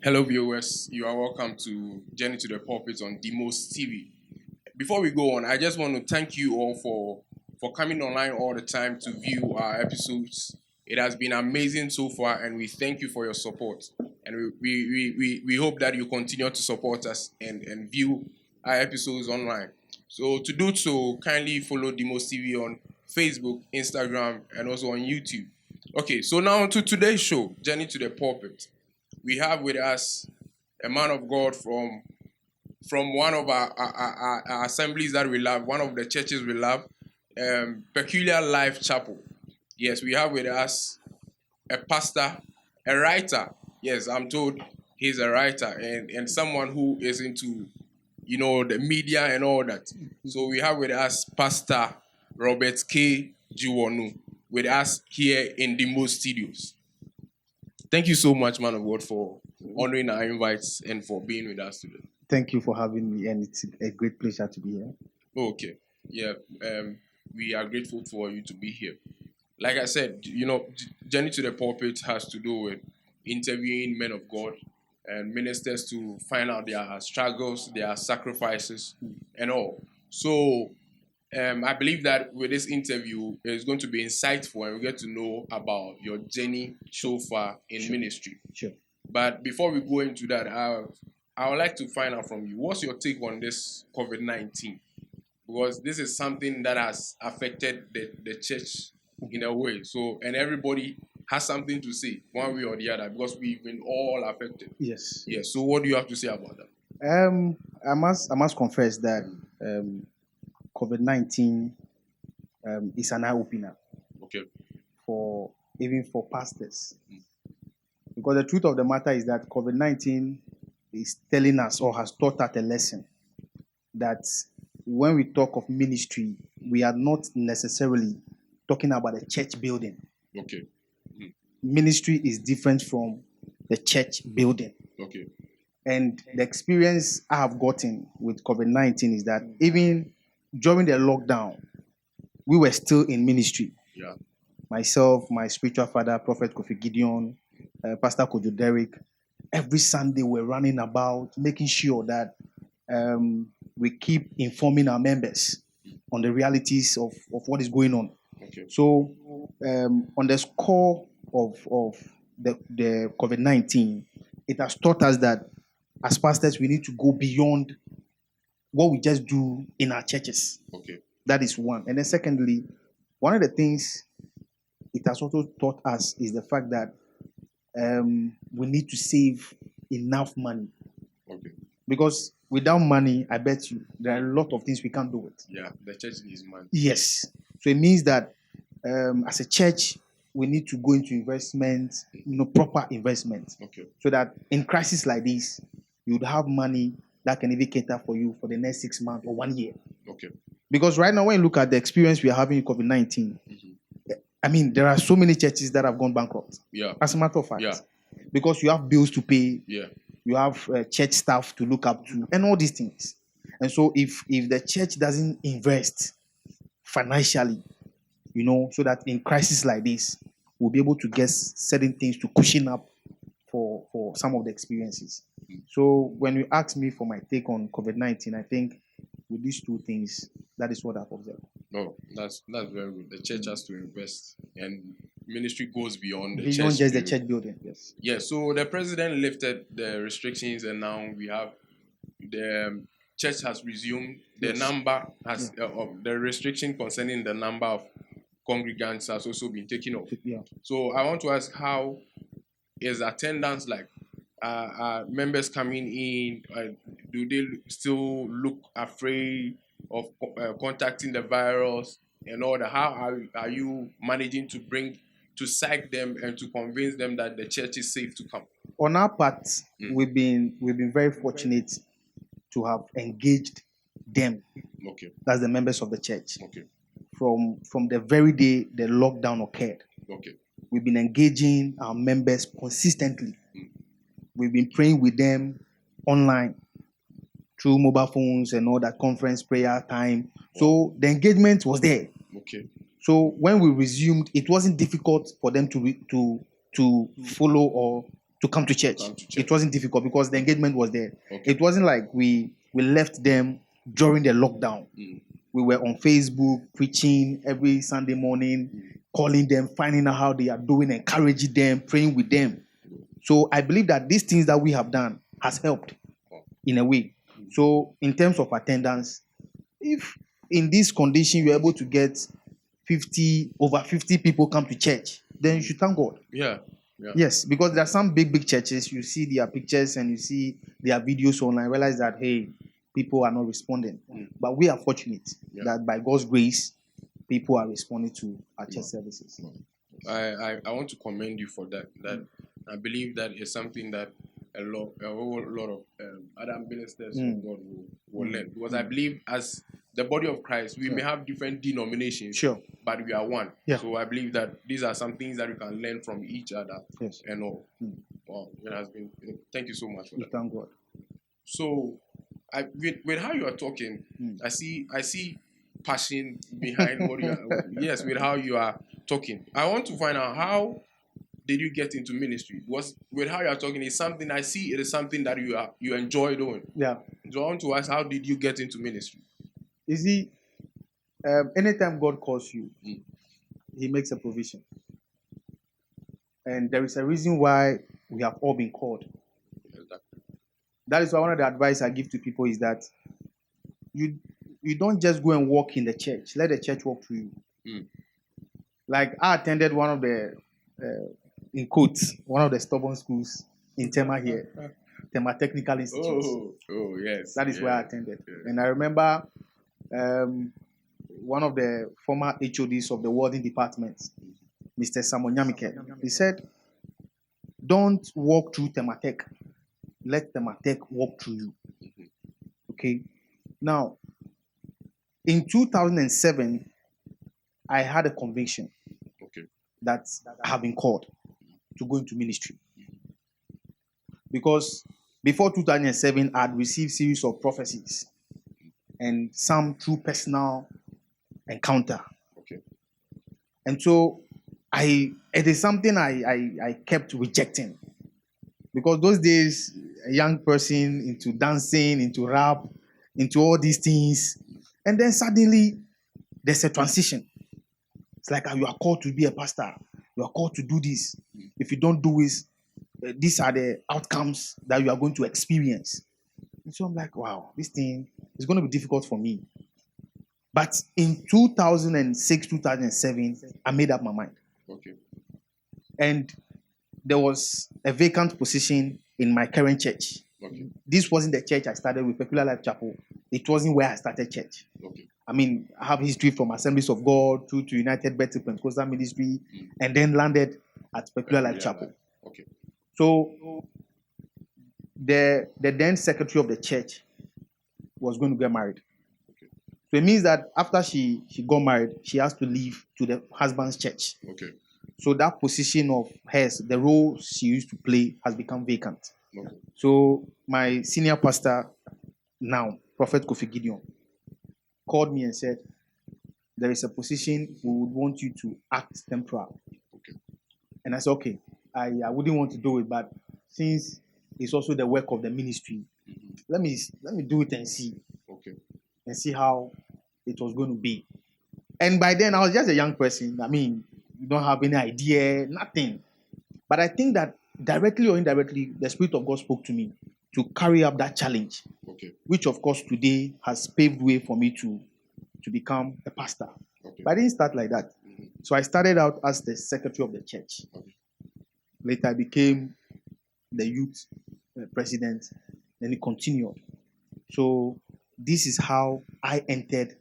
Hello, viewers. You are welcome to Journey to the Pulpit on Demos TV. Before we go on, I just want to thank you all for coming online all the time to view our episodes. It has been amazing so far, and we thank you for your support. And we hope that you continue to support us and view our episodes online. So to do so, kindly follow Demos TV on Facebook, Instagram, and also on YouTube. Okay, so now to today's show, Journey to the Pulpit. We have with us a man of God from one of our assemblies that we love, one of the churches we love, Peculiar Life Chapel. Yes, we have with us a pastor, a writer. Yes, I'm told he's a writer and someone who is into, the media and all that. So we have with us Pastor Robert K. Dziwornu with us here in the Mo Studios. Thank you so much, man of God, for honoring our invites and for being with us today. Thank you for having me, and it's a great pleasure to be here. Okay. Yeah. We are grateful for you to be here. Like I said, Journey to the Pulpit has to do with interviewing men of God and ministers to find out their struggles, their sacrifices, and all. So I believe that with this interview, it's going to be insightful and we get to know about your journey so far in ministry. Sure. But before we go into that, I would like to find out from you, what's your take on this COVID-19? Because this is something that has affected the church in a way. So, and everybody has something to say, one way or the other, because we've been all affected. Yes. Yes. So what do you have to say about that? I must confess that COVID-19 is an eye opener. Okay. Even for pastors, because the truth of the matter is that COVID-19 is telling us or has taught us a lesson that when we talk of ministry, we are not necessarily talking about a church building. Okay. Ministry is different from the church building. Okay. And the experience I have gotten with COVID-19 is that even during the lockdown, we were still in ministry. Yeah. Myself, my spiritual father, Prophet Kofi Gideon, Pastor Kojo Derek, every Sunday we're running about, making sure that we keep informing our members on the realities of what is going on. Okay. So on the score of the COVID-19, it has taught us that as pastors, we need to go beyond what we just do in our churches. Okay. That is one. And then secondly, one of the things it has also taught us is the fact that we need to save enough money. Okay. Because without money, I bet you, there are a lot of things we can't do with. Yeah, the church needs money. Yes. So it means that as a church, we need to go into investment, proper investment. Okay. So that in crisis like this, you would have money that can even cater for you for the next 6 months or 1 year. Okay. Because right now, when you look at the experience we are having in COVID-19, I mean, there are so many churches that have gone bankrupt. Yeah. As a matter of fact. Yeah. Because you have bills to pay. Yeah. You have church staff to look up to and all these things. And so if the church doesn't invest financially, so that in crisis like this, we'll be able to get certain things to cushion up for some of the experiences. So when you ask me for my take on COVID-19, I think with these two things, that is what I've observed. No, that's very good. The church has to invest, and ministry goes beyond the Beyond church. just the church building, yes. Yeah, so the president lifted the restrictions, and now we have the church has resumed. The number has of the restriction concerning the number of congregants has also been taken off. Yeah. So I want to ask, how is attendance like? Members coming in, do they still look afraid of contacting the virus and all that? How are you managing to psych them and to convince them that the church is safe to come? On our part, we've been very fortunate to have engaged them. Okay. That's the members of the church. Okay. From the very day the lockdown occurred. Okay. We've been engaging our members consistently. We've been praying with them online through mobile phones and all that, conference prayer time. So the engagement was there. Okay. So when we resumed, it wasn't difficult for them to follow or to come to church. Come to church. It wasn't difficult because the engagement was there. Okay. It wasn't like we left them during the lockdown. We were on Facebook preaching every Sunday morning, calling them, finding out how they are doing, encouraging them, praying with them. So I believe that these things that we have done has helped in a way. So in terms of attendance, if in this condition you're able to get over 50 people come to church, then you should thank God. Yeah. Yes, because there are some big churches, you see their pictures and you see their videos online, realize that, hey, people are not responding. But we are fortunate that by God's grace, people are responding to our church services. I want to commend you for that. That I believe that is something that a whole lot of other ministers of God will learn. Because I believe as the body of Christ, we may have different denominations, but we are one. Yeah. So I believe that these are some things that we can learn from each other and all. Wow, it has been. Thank you so much for that. Thank God. So, with how you are talking, I see passion behind what you are. Yes, with how you are talking, I want to find out how did you get into ministry? Was with how you are talking is something I see. It is something that you enjoy doing. Yeah. So I want to ask, how did you get into ministry? You see, anytime God calls you, He makes a provision, and there is a reason why we have all been called. Exactly. That is why one of the advice I give to people is that you don't just go and walk in the church. Let the church walk through you. Like I attended one of the, in quotes, one of the stubborn schools in Tema here, Tema Technical Institute. Oh yes. That is where I attended. Yeah. And I remember one of the former HODs of the warding department, Mr. Samuel Nyamike, he said, don't walk through Tematech. Let Tematech walk through you. Okay. Now, in 2007, I had a conviction that I have been called to go into ministry. Because before 2007, I had received series of prophecies and some through personal encounter. And so it is something I kept rejecting. Because those days, a young person into dancing, into rap, into all these things. And then suddenly, there's a transition. It's like you are called to be a pastor. You are called to do this. If you don't do this, these are the outcomes that you are going to experience. And so I'm like, wow, this thing is going to be difficult for me. But in 2006, 2007, I made up my mind. And there was a vacant position in my current church. This wasn't the church I started with, Peculiar Life Chapel. It wasn't where I started church. I mean, I have history from Assemblies of God through to United Baptist Pentecostal Ministry, and then landed at Peculiar Life Chapel. So the then secretary of the church was going to get married. So it means that after she got married, she has to leave to the husband's church. So that position of hers, the role she used to play, has become vacant. So my senior pastor now, Prophet Kofi Gideon, called me and said, there is a position we would want you to act temporal. And I said, okay, I wouldn't want to do it, but since it's also the work of the ministry, let me do it and see. And see how it was going to be. And by then, I was just a young person. I mean, you don't have any idea, nothing. But I think that directly or indirectly, the Spirit of God spoke to me to carry up that challenge, which, of course, today has paved way for me to become a pastor. But I didn't start like that. So I started out as the secretary of the church. Later, I became the youth president, and it continued. So this is how I entered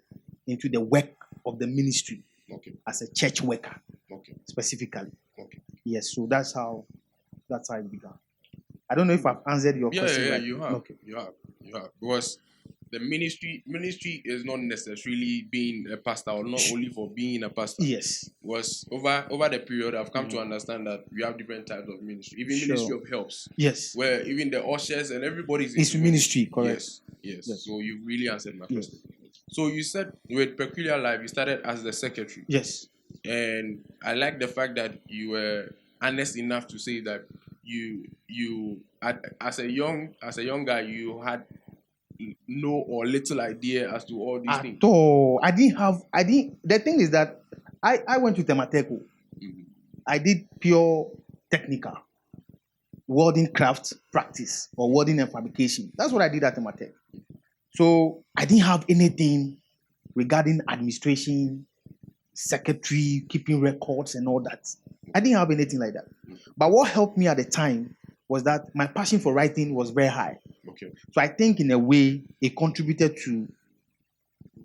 into the work of the ministry as a church worker, specifically. Yes, so that's how it began. I don't know if I've answered your question. Yeah, you have. You have. Because the ministry is not necessarily being a pastor, or not only for being a pastor. Yes. Was over the period, I've come to understand that we have different types of ministry. Even ministry of helps. Yes. Where even the ushers and everybody's it's ministry, correct? Yes. So you really answered my question. So you said with Peculiar Life, you started as the secretary. Yes. And I like the fact that you were honest enough to say that as a young guy, you had no or little idea as to all these At things. all. The thing is that I went to Temateco. Mhm. I did pure technical welding craft practice or welding and fabrication. That's what I did at Temateco. So I didn't have anything regarding administration, secretary, keeping records, and all that. I didn't have anything like that. But what helped me at the time was that my passion for writing was very high. Okay. So I think in a way it contributed to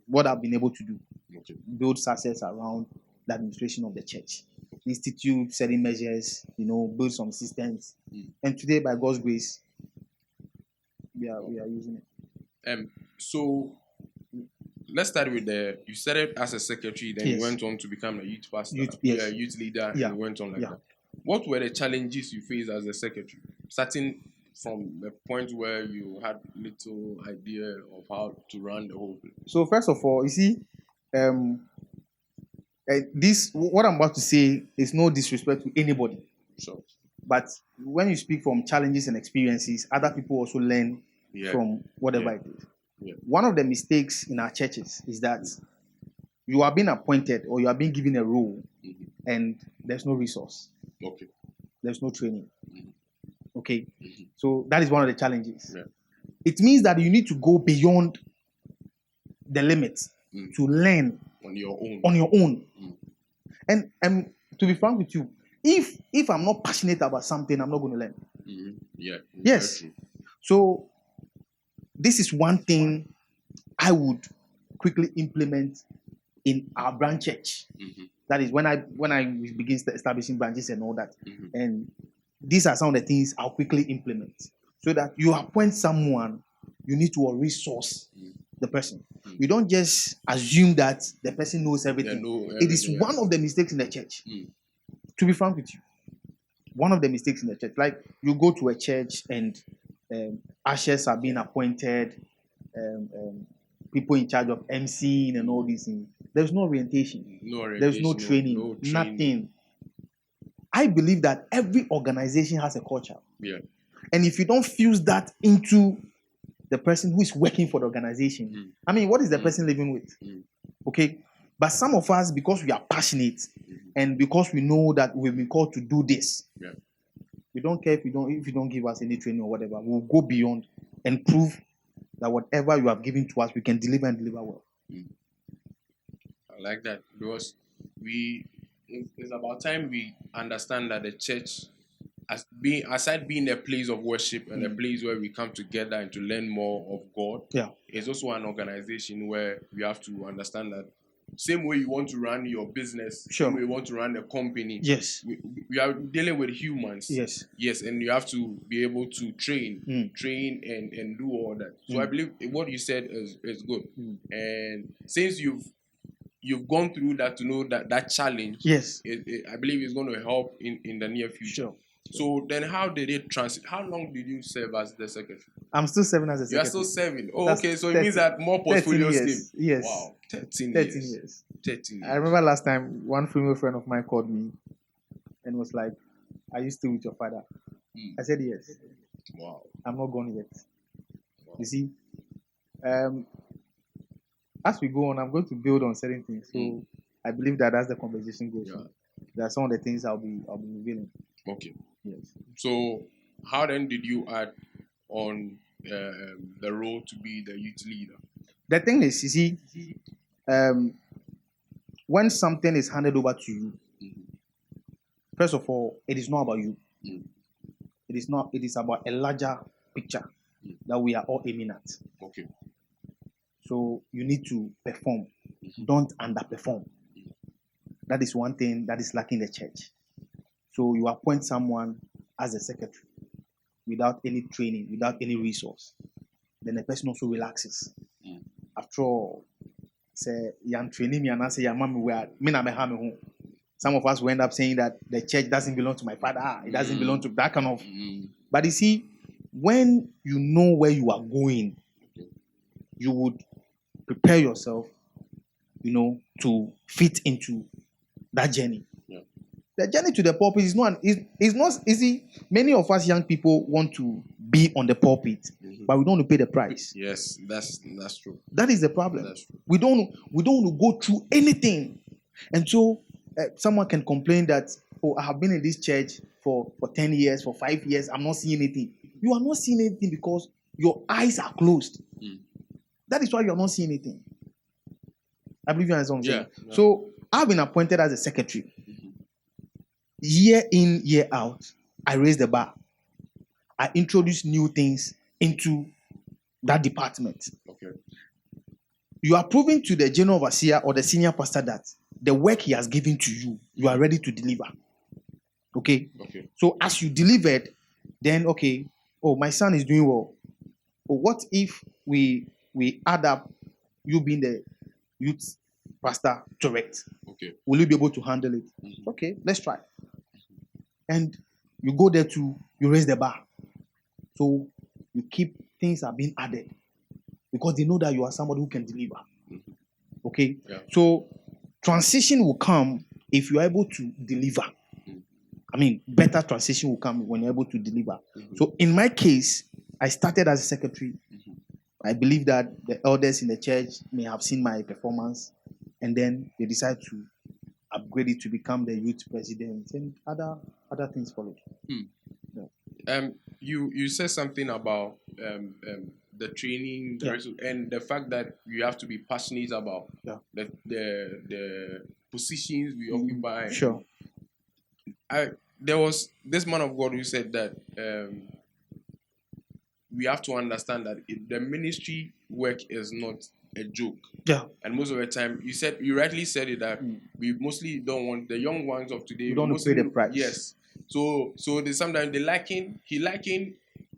what I've been able to do. Okay. Build success around the administration of the church. Institute setting measures, build some systems. And today, by God's grace, we are using it. So let's start with you started as a secretary, then Yes. you went on to become a youth pastor, Yes. youth leader, Yeah. and you went on like Yeah. that. What were the challenges you faced as a secretary? Starting from the point where you had little idea of how to run the whole thing. So first of all, you see, this what I'm about to say is no disrespect to anybody. Sure. But when you speak from challenges and experiences, other people also learn from whatever it is. Yeah. One of the mistakes in our churches is that you are being appointed or you are being given a role and there's no resource. Okay. There's no training. Okay. Mhm. So that is one of the challenges. Yeah. It means that you need to go beyond the limits to learn on your own. And to be frank with you, if I'm not passionate about something, I'm not going to learn. Yeah. Yes. So this is one thing I would quickly implement in our branch church. That is when I begin establishing branches and all that. And these are some of the things I'll quickly implement. So that you appoint someone, you need to resource the person. You don't just assume that the person knows everything. It is one of the mistakes in the church. To be frank with you, one of the mistakes in the church. Like you go to a church and ushers are being appointed, people in charge of emceeing and all these things. There's no orientation. There's no training. Nothing. I believe that every organization has a culture. Yeah. And if you don't fuse that into the person who is working for the organization, I mean, what is the person living with? Okay. But some of us, because we are passionate and because we know that we've been called to do this, we don't care if you don't give us any training or whatever. We'll go beyond and prove that whatever you have given to us, we can deliver and deliver well. I like that because it's about time we understand that the church, aside being a place of worship and a place where we come together and to learn more of God, it's also an organization where we have to understand that same way you want to run your business, same way you want to run a company. Yes. We are dealing with humans. Yes, and you have to be able to train and do all that. So I believe what you said is good. And since you've gone through that to know that challenge, I believe it's going to help in the near future. Sure. So then how did it transit? How long did you serve as the secretary? I'm still serving as a secretary. You are still serving? Oh, okay. So it means that more portfolios came. Yes. Wow. 13 years. 13 years. I remember last time one female friend of mine called me and was like, "Are you still with your father?" I said, "Yes." Wow. I'm not gone yet. Wow. You see, as we go on, I'm going to build on certain things. So I believe that as the conversation goes on, there are some of the things I'll be revealing. Okay. Yes. So how then did you add on the role to be the youth leader? The thing is, you see, when something is handed over to you, first of all, it is not about you. It is not. It is about a larger picture that we are all aiming at. Okay. So you need to perform. Don't underperform. That is one thing that is lacking in the church. So you appoint someone as a secretary without any training, without any resource. Then the person also relaxes. After all, say young training me and I say your mommy where me na me home. Some of us will end up saying that the church doesn't belong to my father. It doesn't belong to that kind of. But you see, when you know where you are going, you would prepare yourself, to fit into that journey. The journey to the pulpit is not easy. Many of us young people want to be on the pulpit, but we don't want to pay the price. Yes, that's true. That is the problem. That's true. We don't want to go through anything. And so someone can complain that, oh, I have been in this church for 10 years, for 5 years, I'm not seeing anything. You are not seeing anything because your eyes are closed. That is why you are not seeing anything. I believe you understand what I'm saying. Yeah. So I've been appointed as a secretary. Year in, year out, I raise the bar. I introduce new things into that department. Okay. You are proving to the general overseer or the senior pastor that the work he has given to you, you are ready to deliver. Okay? Okay. So as you delivered, then okay, oh, my son is doing well. But what if we add up you being the youth pastor direct? Okay. Will you be able to handle it? Okay, let's try. And you go there you raise the bar. So you keep things are being added because they know that you are somebody who can deliver. Okay? Yeah. So transition will come if you are able to deliver. I mean, better transition will come when you're able to deliver. So in my case, I started as a secretary. I believe that the elders in the church may have seen my performance, and then they decide to upgrade it to become the youth president, and other things followed. Yeah. You said something about the training, and the fact that you have to be passionate about the positions we occupy. Sure. There was this man of God who said that we have to understand that the ministry work is not a joke. Yeah. And most of the time, you rightly said it that we mostly don't want the young ones of today. We don't want to pay the price. Yes. So sometimes he liken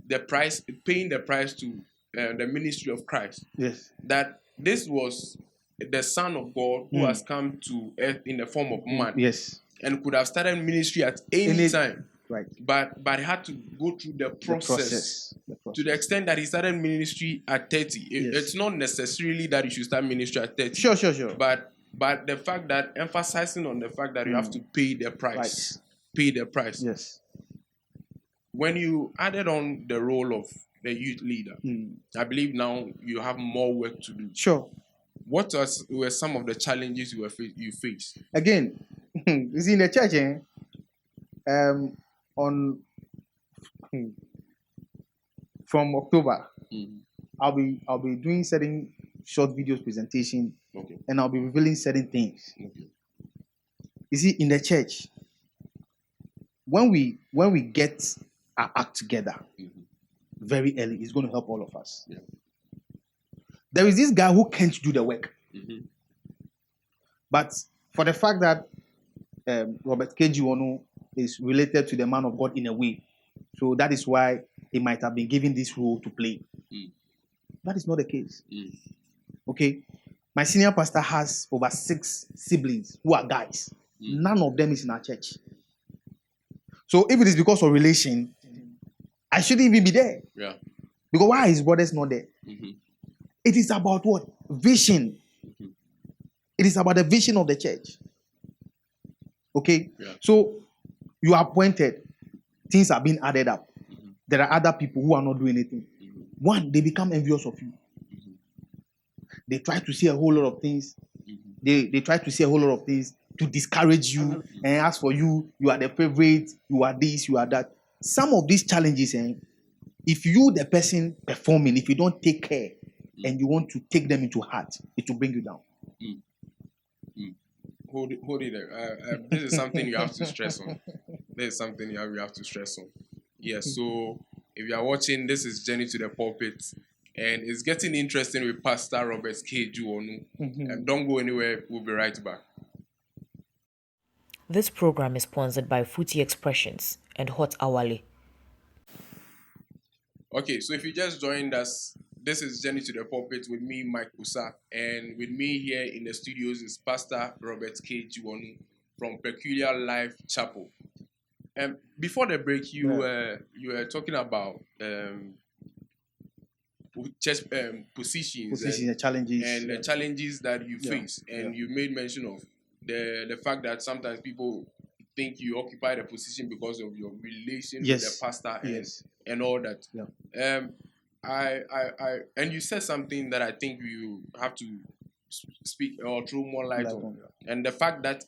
the price, paying the price to the ministry of Christ. Yes. That this was the Son of God who has come to earth in the form of man. Yes. And could have started ministry at any time. Right. But he had to go through the process. To the extent that he started ministry at 30. It's not necessarily that you should start ministry at 30. Sure. But the fact that emphasizing on the fact that you have to pay the price. Right. Pay the price. Yes. When you added on the role of the youth leader, I believe now you have more work to do. Sure. What were some of the challenges you faced? Again, you see in the church, from October, I'll be doing certain short videos presentation, and I'll be revealing certain things. Okay. You see, in the church, when we get our act together very early, it's going to help all of us. Yeah. There is this guy who can't do the work, but for the fact that Robert K. Dziwornu is related to the man of God in a way, so that is why he might have been given this role to play. That is not the case. Okay, my senior pastor has over 6 siblings who are guys. None of them is in our church. So if it is because of relation, I shouldn't even be there. Yeah. Because why are his brothers not there? It is about what? Vision. It is about the vision of the church. Okay? Yeah. So you are appointed. Things are being added up. There are other people who are not doing anything. One, they become envious of you. They try to say a whole lot of things. They try to say a whole lot of things to discourage you and ask for you. You are the favorite. You are this. You are that. Some of these challenges, if you, the person performing, if you don't take care and you want to take them into heart, it will bring you down. Hold it there. This is something you have to stress on. This is something you have to stress on. Yes, so if you are watching, this is Journey to the Pulpit, and it's getting interesting with Pastor Robert K. Dziwornu. Don't go anywhere. We'll be right back. This program is sponsored by Footy Expressions and Hot Awale. Okay, so if you just joined us, this is Journey to the Pulpit with me, Mike Usa, and with me here in the studios is Pastor Robert K. Dziwornu from Peculiar Life Chapel. Before the break, you were talking about church positions and challenges, and the challenges that you face, and you made mention of the fact that sometimes people think you occupy the position because of your relation with Yes. the pastor Yes. and all that. Yeah. And you said something that I think you have to speak or throw more light on. And the fact that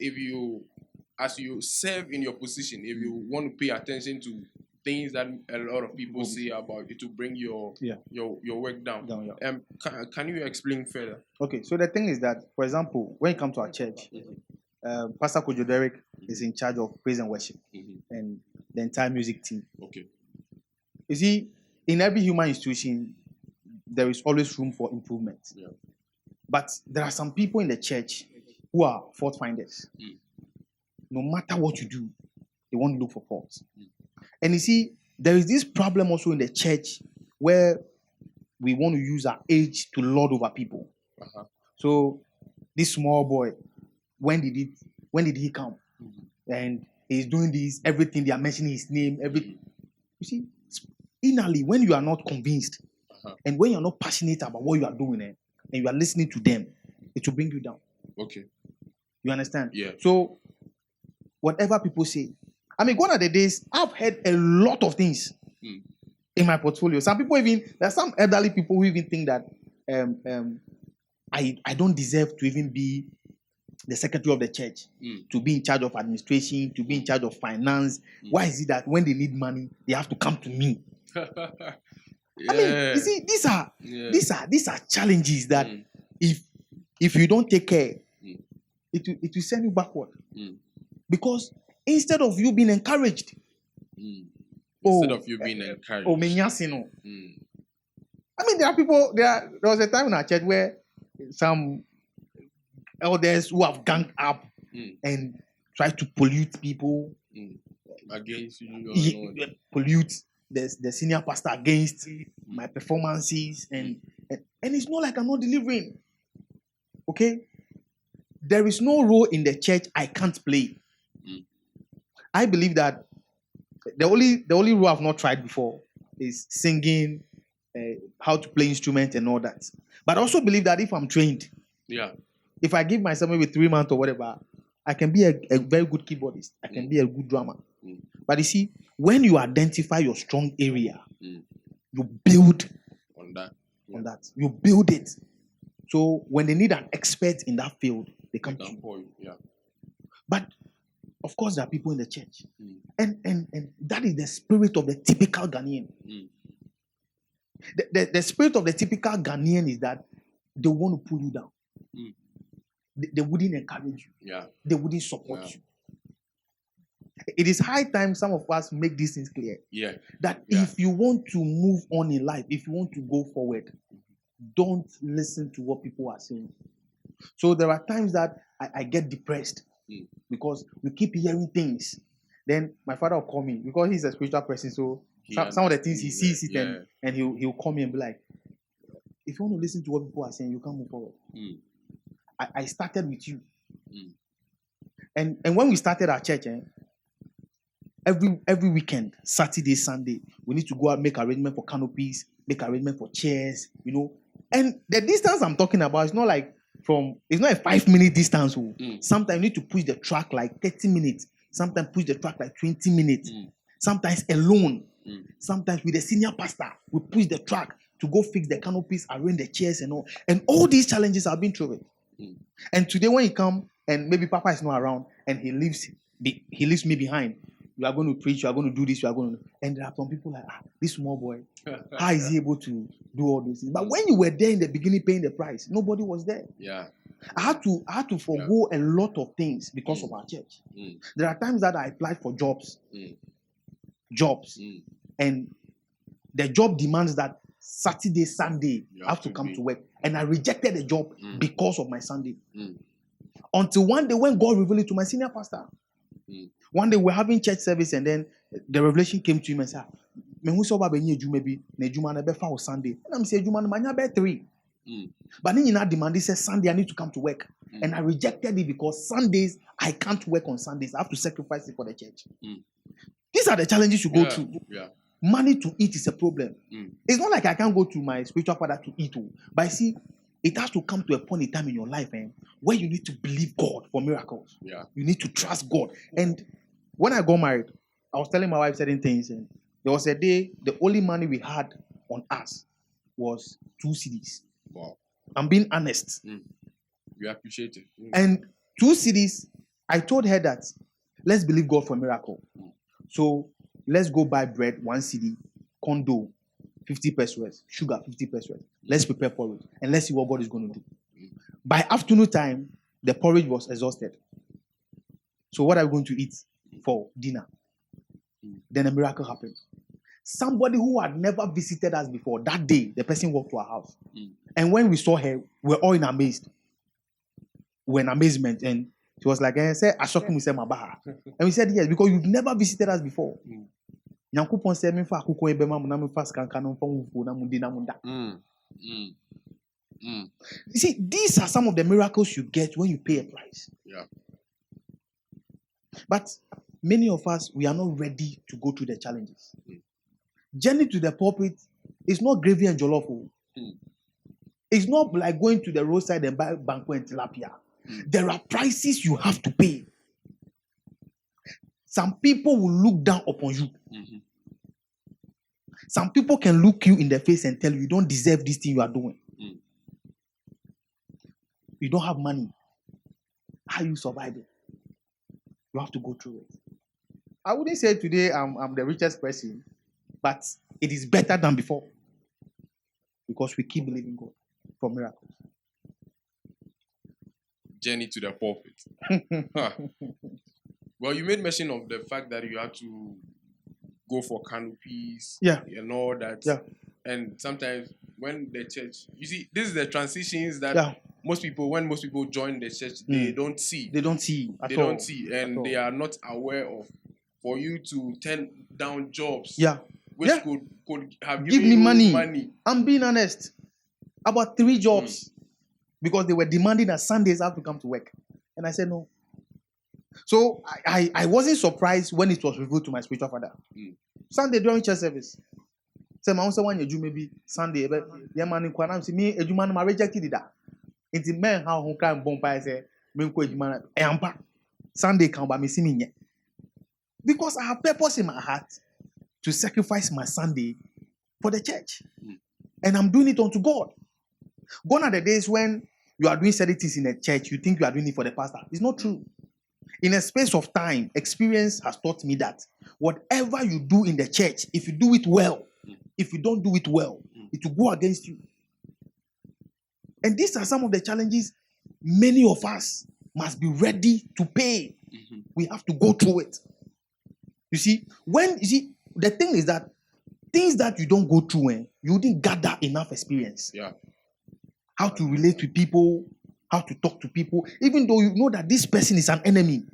as you serve in your position, if you want to pay attention to things that a lot of people say about it to bring your work down. Can you explain further? Okay, so the thing is that, for example, when you come to our church, Pastor Kojo Derek is in charge of praise and worship and the entire music team. Okay. You see, in every human institution, there is always room for improvement. Yeah. But there are some people in the church who are fault finders. No matter what you do, they want to look for faults. And you see, there is this problem also in the church where we want to use our age to lord over people. So this small boy, when did he come? And he's doing this, everything, they are mentioning his name, everything. You see, innerly, when you are not convinced and when you're not passionate about what you are doing and you are listening to them, it will bring you down. Okay. You understand? Yeah. So whatever people say, I mean, gone are the days, I've heard a lot of things in my portfolio. Some people there are some elderly people who even think that I don't deserve to even be the secretary of the church, to be in charge of administration, to be in charge of finance. Why is it that when they need money, they have to come to me? I mean, you see, these are challenges that if you don't take care, it will send you backward. Because instead of you being encouraged, instead of you being encouraged, I mean, there are people. There was a time in our church where some elders who have ganged up and try to pollute people against you, pollute the senior pastor against my performances, and it's not like I'm not delivering. Okay, there is no role in the church I can't play. I believe that the only role I've not tried before is singing, how to play instruments and all that. But I also believe that if I'm trained, if I give myself maybe 3 months or whatever, I can be a very good keyboardist. I can be a good drummer. But you see, when you identify your strong area, you build on that. You build it. So when they need an expert in that field, they come to you. But of course, there are people in the church. And that is the spirit of the typical Ghanaian. The spirit of the typical Ghanaian is that they want to pull you down. They wouldn't encourage you. They wouldn't support you. It is high time some of us make these things clear. That if you want to move on in life, if you want to go forward, don't listen to what people are saying. So there are times that I get depressed because we keep hearing things. Then my father will call me because he's a spiritual person. So some of the things he sees it and he'll call me and be like, if you want to listen to what people are saying, you can't move forward. I started with you. And when we started our church, every weekend, Saturday, Sunday, we need to go out, make arrangement for canopies, make arrangement for chairs, And the distance I'm talking about is not like it's not a 5-minute distance. Sometimes you need to push the track like 30 minutes. Sometimes push the track like 20 minutes. Sometimes alone. Sometimes with the senior pastor, we push the track to go fix the canopies, arrange the chairs and all. And all these challenges have been through it. And today when you come and maybe Papa is not around and he leaves me behind, you are going to preach, you are going to do this, you are going to... And there are some people like, this small boy, how is he able to do all those things? But when you were there in the beginning paying the price, nobody was there. I had to forego a lot of things because of our church. There are times that I applied for jobs, and the job demands that Saturday, Sunday, I have to come to work. And I rejected the job because of my Sunday. Until one day when God revealed it to my senior pastor. One day we're having church service and then the revelation came to him and said, Sunday. And I'm saying, Juma 3. But then you demand says Sunday I need to come to work. And I rejected it because Sundays I can't work on Sundays. I have to sacrifice it for the church. These are the challenges you go through. Money to eat is a problem. It's not like I can't go to my spiritual father to eat. But I see, it has to come to a point in time in your life where you need to believe God for miracles. You need to trust God. And when I got married, I was telling my wife certain things, and there was a day the only money we had on us was 2 CDs. Wow. I'm being honest. We appreciate it. And 2 CDs, I told her that let's believe God for a miracle. So let's go buy bread, 1 CD, condo, 50 pesos, sugar, 50 pesos. Let's prepare for it and let's see what God is going to do. By afternoon time, the porridge was exhausted. So what are we going to eat for dinner? Then a miracle happened. Somebody who had never visited us before, that day, the person walked to our house. And when we saw her, we were all in amazed. We were in amazement. And she was like, say, and we said, yes, because you've never visited us before. You see, these are some of the miracles you get when you pay a price. Yeah. But many of us, we are not ready to go through the challenges. Journey to the pulpit is not gravy and jollof. It's not like going to the roadside and buy banquet and tilapia. There are prices you have to pay. Some people will look down upon you. Some people can look you in the face and tell you, you don't deserve this thing you are doing. You don't have money. How are you surviving? You have to go through it. I wouldn't say today I'm the richest person, but it is better than before because we keep believing God for miracles. Journey to the pulpit. Well, you made mention of the fact that you had to go for canopies and all that. Yeah. And sometimes when the church, you see, this is the transitions that when most people join the church, they don't see. They don't see. And they are not aware of. For you to turn down jobs, which could have given me you money. I'm being honest. About 3 jobs. Because they were demanding that Sundays I have to come to work. And I said no. So I wasn't surprised when it was revealed to my spiritual father. Sunday during church service. Say my also one you maybe Sunday, but yeah man in Kwanam see me eduman ma rejected that. It's men how who can bomb say me ko eduman empa. Sunday can ba me see me. Because I have purpose in my heart to sacrifice my Sunday for the church. And I'm doing it unto God. Gone are the days when you are doing certain things in a church, you think you are doing it for the pastor. It's not true. In a space of time, experience has taught me that whatever you do in the church, if you do it well, if you don't do it well, it will go against you. And these are some of the challenges many of us must be ready to pay. We have to go through it. You see, the thing is that things that you don't go through, you didn't gather enough experience. Yeah. How to relate to people, how to talk to people, even though you know that this person is an enemy.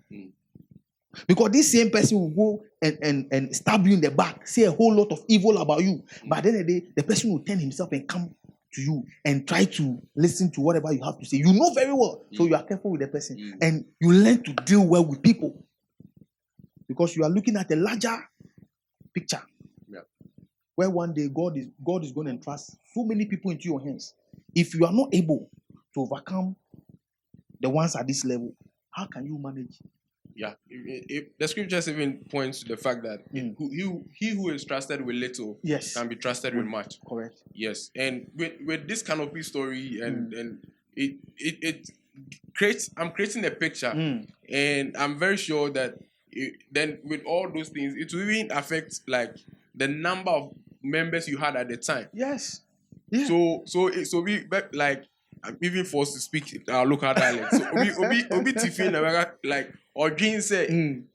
Because this same person will go and stab you in the back, say a whole lot of evil about you. But at the end of the day, the person will turn himself and come to you and try to listen to whatever you have to say. You know very well. So you are careful with the person. And you learn to deal well with people. Because you are looking at a larger picture. Yeah. Where one day God is going to entrust so many people into your hands. If you are not able to overcome the ones at this level, how can you manage? Yeah. If the scriptures even points to the fact that he who is trusted with little can be trusted with much. Correct. Yes. And with this canopy story and it creates, I'm creating a picture and I'm very sure that then with all those things, it will even affect like the number of members you had at the time. Yes. Yeah. So we like I'm even forced to speak our local dialect. So obi tifin like or Jean say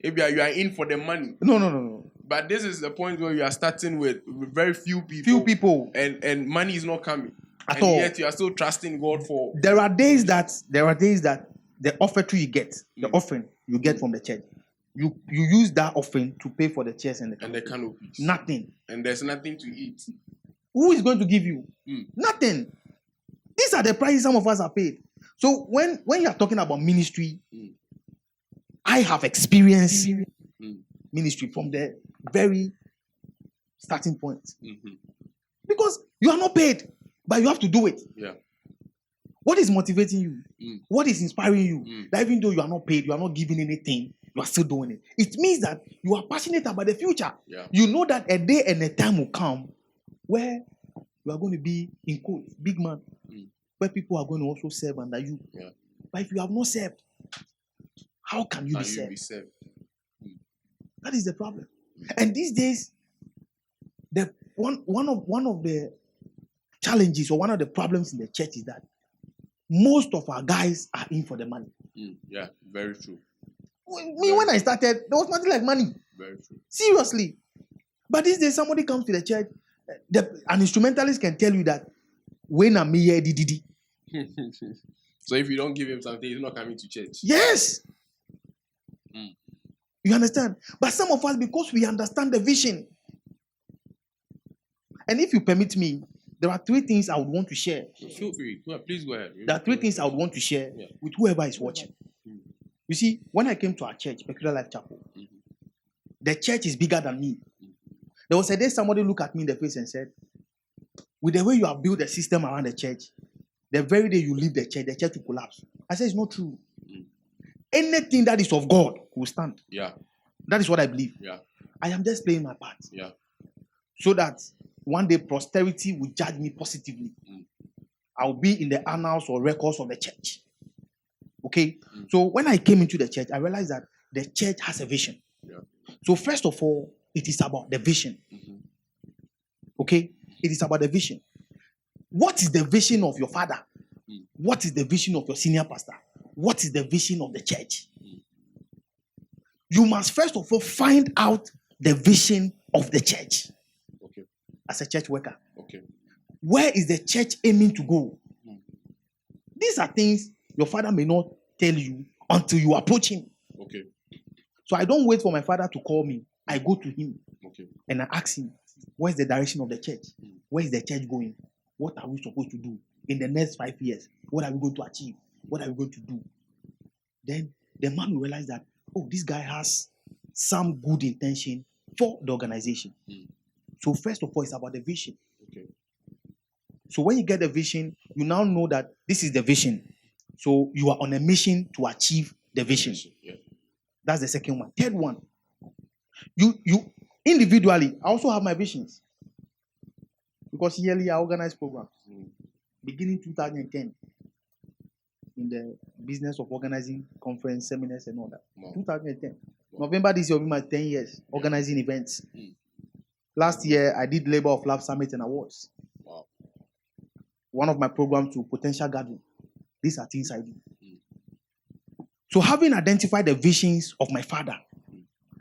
maybe you are in for the money. No. But this is the point where you are starting with very few people. And money is not coming. At all. Yet you are still trusting God for. There are days that the offering you get, the offering you get from the church, you use that offering to pay for the chairs and the canopies. Nothing. And there's nothing to eat. Who is going to give you? Nothing. These are the prices some of us are paid. So when you are talking about ministry, I have experienced ministry from the very starting point. Because you are not paid, but you have to do it. Yeah. What is motivating you? What is inspiring you? That even though you are not paid, you are not given anything, You are still doing it. It means that you are passionate about the future. Yeah. You know that a day and a time will come where you are going to be, in quotes, big man, where people are going to also serve under you. Yeah. But if you have not served, how can you Can be you served? be served? That is the problem. And these days, the one of the challenges or one of the problems in the church is that most of our guys are in for the money. Yeah, very true. When I started, there was nothing like money. Very true. Seriously. But these days, somebody comes to the church, an instrumentalist can tell you that when I'm here, didi. So if you don't give him something, he's not coming to church. Yes. You understand? But some of us, because we understand the vision. And if you permit me, there are 3 things I would want to share. Feel free. Please go ahead. There are 3 things I would want to share with whoever is watching. You see, when I came to our church, Peculiar Life Chapel, the church is bigger than me. There was a day somebody looked at me in the face and said, with the way you have built a system around the church, the very day you leave the church will collapse. I said, it's not true. Anything that is of God will stand. Yeah. That is what I believe. Yeah. I am just playing my part. Yeah. So that one day posterity will judge me positively. I'll be in the annals or records of the church. Okay? So when I came into the church, I realized that the church has a vision. Yeah. So first of all, it is about the vision. Okay? It is about the vision. What is the vision of your father? What is the vision of your senior pastor? What is the vision of the church? You must first of all find out the vision of the church. Okay. As a church worker. Okay. Where is the church aiming to go? These are things your father may not tell you until you approach him. Okay. So I don't wait for my father to call me. I go to him. Okay. And I ask him, where's the direction of the church? Where is the church going? What are we supposed to do in the next 5 years? What are we going to achieve? What are we going to do? Then the man will realize that, oh, this guy has some good intention for the organization. So first of all, it's about the vision. Okay. So when you get the vision, you now know that this is the vision. So you are on a mission to achieve the vision. Yeah. That's the second one. Third one, you individually, I also have my visions. Because yearly I organize programs. Beginning 2010, in the business of organizing conference, seminars, and all that. 2010. November this year will be my 10 years organizing events. Last year, I did Labor of Love Summit and Awards. Wow. One of my programs to Potential Gathering. These are things I do. So having identified the visions of my father,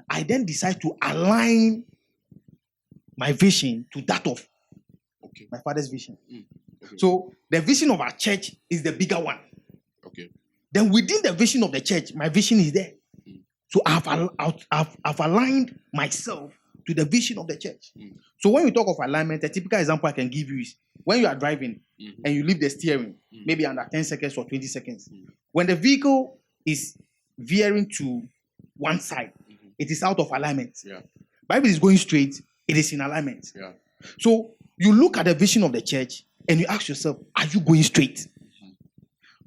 I then decide to align my vision to that of my father's vision. Okay. So the vision of our church is the bigger one. Okay. Then within the vision of the church, my vision is there. So I've aligned myself to the vision of the church. So when we talk of alignment, a typical example I can give you is when you are driving and you leave the steering, maybe under 10 seconds or 20 seconds. When the vehicle is veering to one side, it is out of alignment. Yeah. But if it is going straight, it is in alignment. Yeah. So you look at the vision of the church and you ask yourself, are you going straight?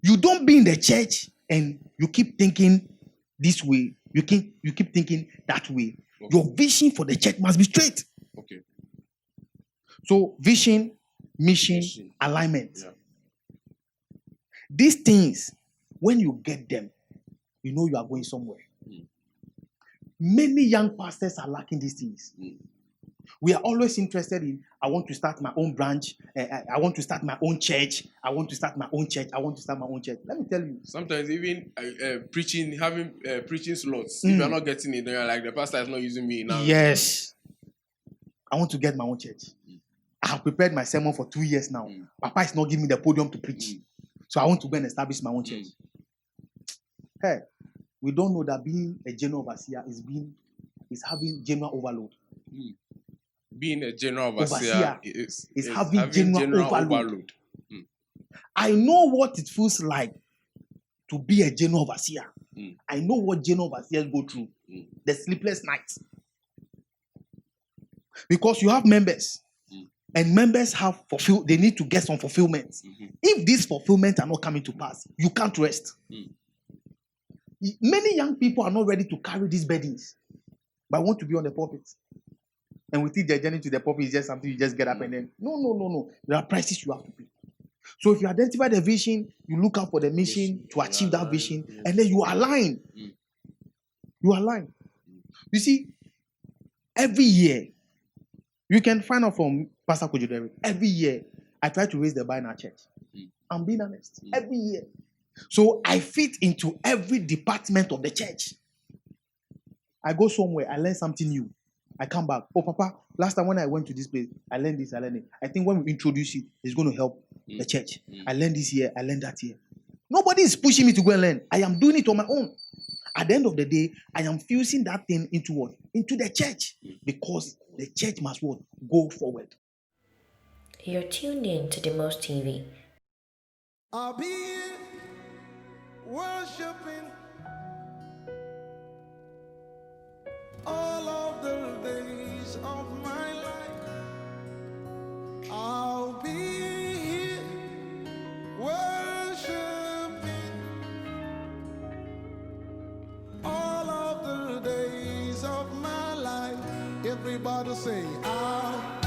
You don't be in the church and you keep thinking this way. You keep thinking that way. Okay. Your vision for the church must be straight. Okay. So vision, mission, alignment. Yeah. These things, when you get them, you know you are going somewhere. Many young pastors are lacking these things. We are always interested in, I want to start my own branch. I want to start my own church. I want to start my own church. I want to start my own church. Let me tell you. Sometimes even having preaching slots. If you're not getting it, then you're like, the pastor is not using me now. Yes. I want to get my own church. I have prepared my sermon for 2 years now. Papa is not giving me the podium to preach. So I want to go and establish my own church. Hey, we don't know that being a general overseer is having general overload. Being a general overseer is having general overload. I know what it feels like to be a general overseer. I know what general overseers go through. The sleepless nights. Because you have members. And members they need to get some fulfillment. If these fulfillments are not coming to pass, you can't rest. Many young people are not ready to carry these burdens, but want to be on the pulpit. And we think their journey to the pulpit is just something you just get up and then. No. There are prices you have to pay. So if you identify the vision, you look out for the mission to achieve that vision, and then you align. You align. You see, every year, you can find out from Pastor Kojoderi, every year, I try to raise the bar in our church. I'm being honest. Every year. So I fit into every department of the church. I go somewhere, I learn something new. I come back. Oh, Papa, last time when I went to this place, I learned this, I learned it. I think when we introduce it, it's going to help the church. I learned this here, I learned that here. Nobody is pushing me to go and learn. I am doing it on my own. At the end of the day, I am fusing that thing into what? Into the church. Because the church must what? Go forward. You're tuned in to The Most TV. I'll be here worshiping all of the days of my life. I'll be here worshiping all of the days of my life. Everybody say, I'll